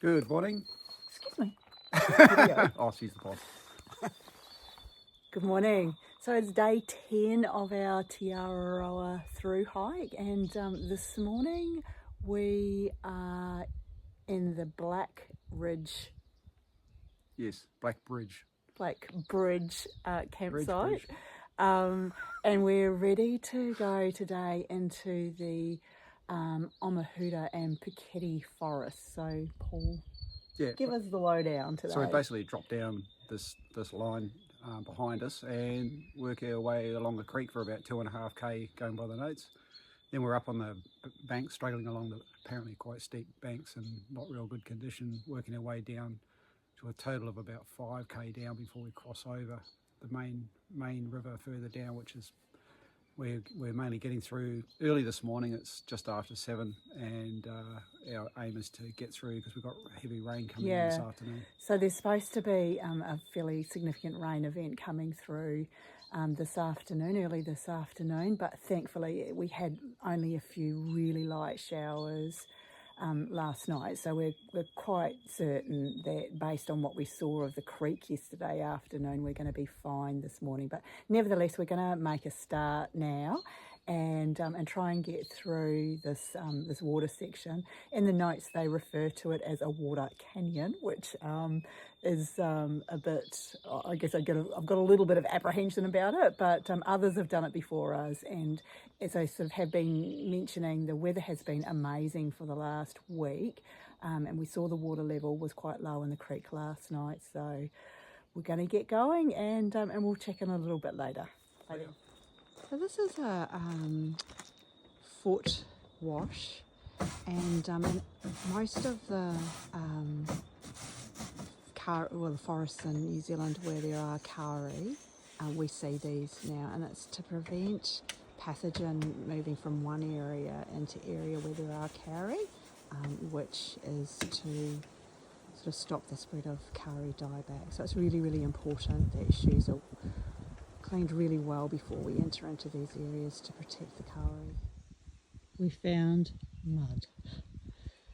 Good morning. Excuse me. Oh, she's the boss. Good morning. So it's day 10 of our Araroa through hike, and this morning we are in the Blackbridge Yes, Blackbridge. campsite, Bridge. and we're ready to go today into the Omahuta and Puketi forest. So Paul, Yeah. give us the lowdown today. So we basically dropped down this line behind us and work our way along the creek for about 2.5 k going by the notes. Then we're up on the bank, struggling along the apparently quite steep banks and not real good condition, working our way down to a total of about 5 k down before we cross over the main river further down, which is we're mainly getting through early this morning. It's just after 7, and our aim is to get through because we've got heavy rain coming in this afternoon. So there's supposed to be a fairly significant rain event coming through early this afternoon, but thankfully we had only a few really light showers last night, so we're quite certain that based on what we saw of the creek yesterday afternoon, we're going to be fine this morning. But nevertheless, we're going to make a start now and try and get through this water section. In the notes, they refer to it as a water canyon, which is a bit, I guess I've got a little bit of apprehension about it, but others have done it before us, and as I sort of have been mentioning, the weather has been amazing for the last week, and we saw the water level was quite low in the creek last night, so we're going to get going, and we'll check in a little bit later. So this is a foot wash, and in most of the the forests in New Zealand where there are kauri, we see these now, and it's to prevent pathogen moving from one area into area where there are kauri, which is to sort of stop the spread of kauri dieback. So it's really, really important that shoes are cleaned really well before we enter into these areas to protect the kauri. We found mud.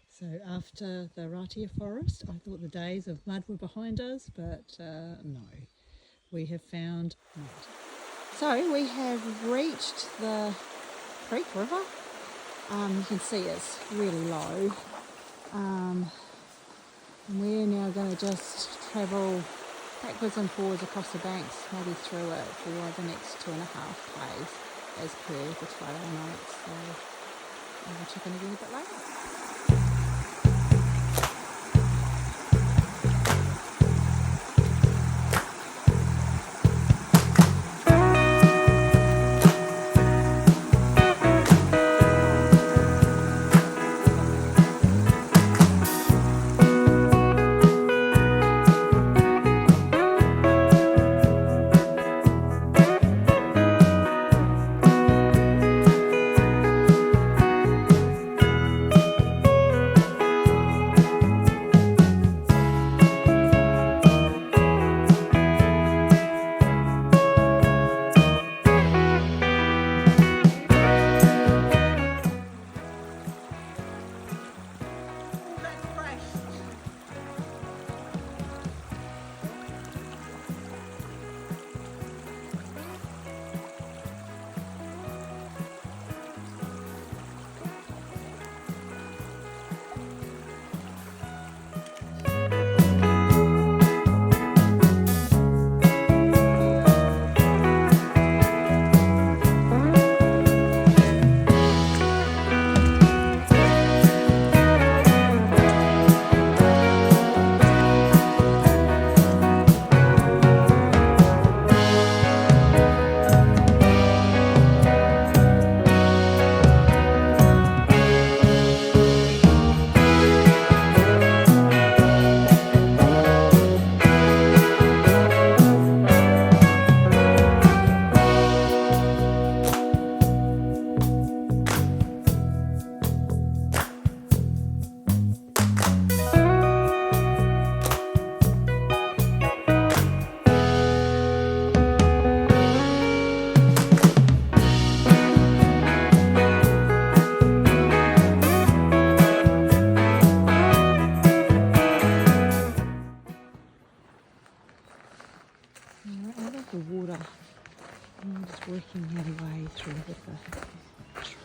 So after the Ratia forest, I thought the days of mud were behind us, but no, we have found mud. So we have reached the creek river. You can see it's really low. And we're now going to just travel backwards and forwards across the banks, maybe through it for the next 2.5 k's as per the trail notes. So we'll check in again a bit later.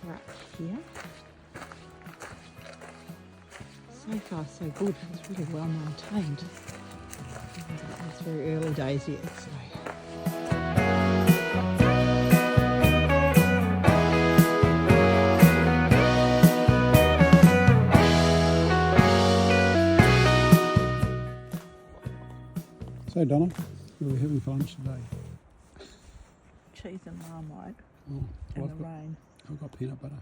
We're up here. So far so good. It's really well maintained. It's very early days yet, so. So Donna, what are we having for lunch today? Cheese and marmite Oh, in the rain. I've got peanut butter.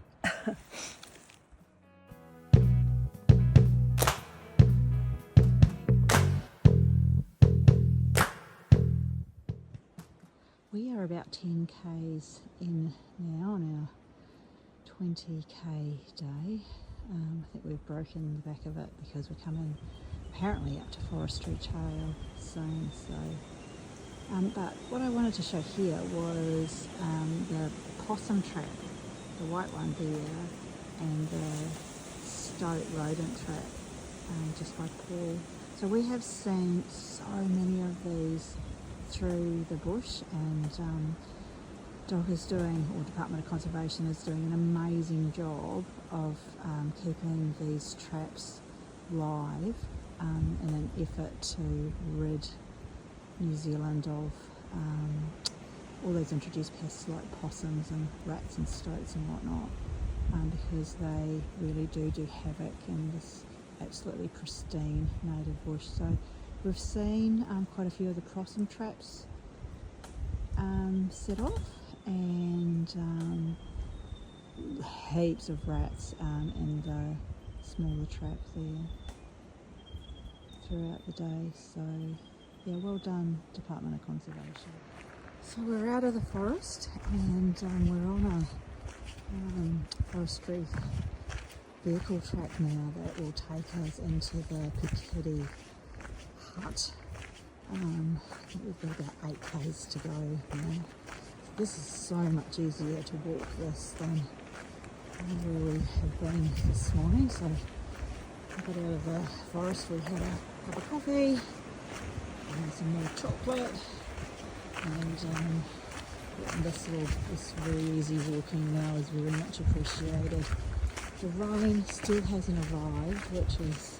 We are about 10 k's in now on our 20k day. I think we've broken the back of it because we're coming apparently up to Forestry Trail soon. But what I wanted to show here was the possum trap, the white one there, and the stoat rodent trap just by Paul. So we have seen so many of these through the bush, and DOC is doing, or Department of Conservation is doing an amazing job of keeping these traps live in an effort to rid New Zealand of all those introduced pests like possums and rats and stoats and whatnot, because they really do havoc in this absolutely pristine native bush. So we've seen quite a few of the possum traps set off, and heaps of rats in the smaller trap there throughout the day. So yeah, well done, Department of Conservation. So we're out of the forest, and we're on a forestry vehicle track now that will take us into the Puketi hut. I think we've got about 8 k's to go now. This is so much easier to walk this than where we have been this morning. So we got out of the forest, we had a cup of coffee and some more chocolate, and this very easy walking now is very much appreciated. The rain still hasn't arrived, which is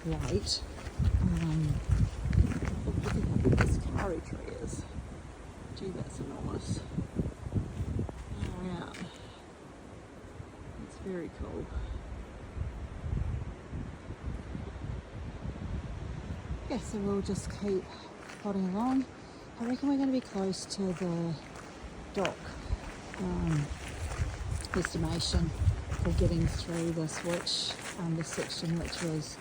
great. Look at how big this curry tree is. Gee, that's enormous. Oh, yeah. It's very cool. Yeah, so we'll just keep plodding along. I reckon we're going to be close to the dock estimation for getting through this, this section, which was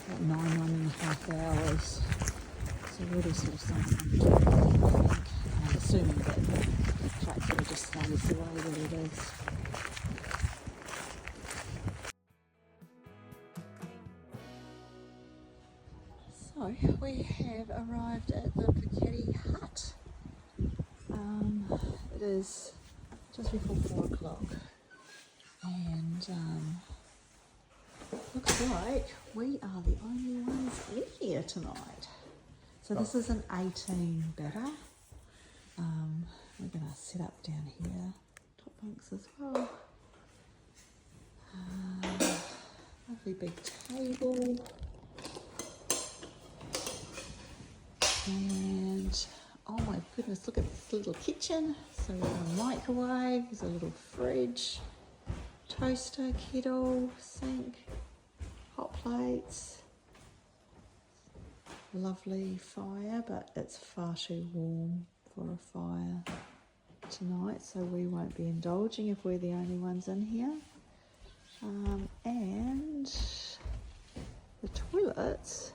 about 9.5 hours. So really sort of something to I think, assuming that the track sort of just stays the way that it is. So we have arrived at the Puketi hut. It is just before 4 o'clock, and looks like we are the only ones in here tonight. So this is an 18 better. We're going to sit up down here, top bunks as well. Lovely big table. And oh my goodness, look at this little kitchen. So we've got a microwave, there's a little fridge, toaster, kettle, sink, hot plates. Lovely fire, but it's far too warm for a fire tonight, so we won't be indulging if we're the only ones in here. And the toilets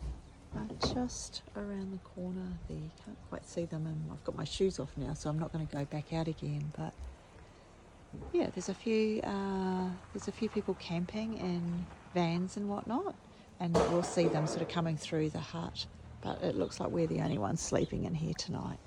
are just around the corner there. You can't quite see them, and I've got my shoes off now, so I'm not going to go back out again. But yeah, there's a few people camping in vans and whatnot, and we'll see them sort of coming through the hut. But it looks like we're the only ones sleeping in here tonight.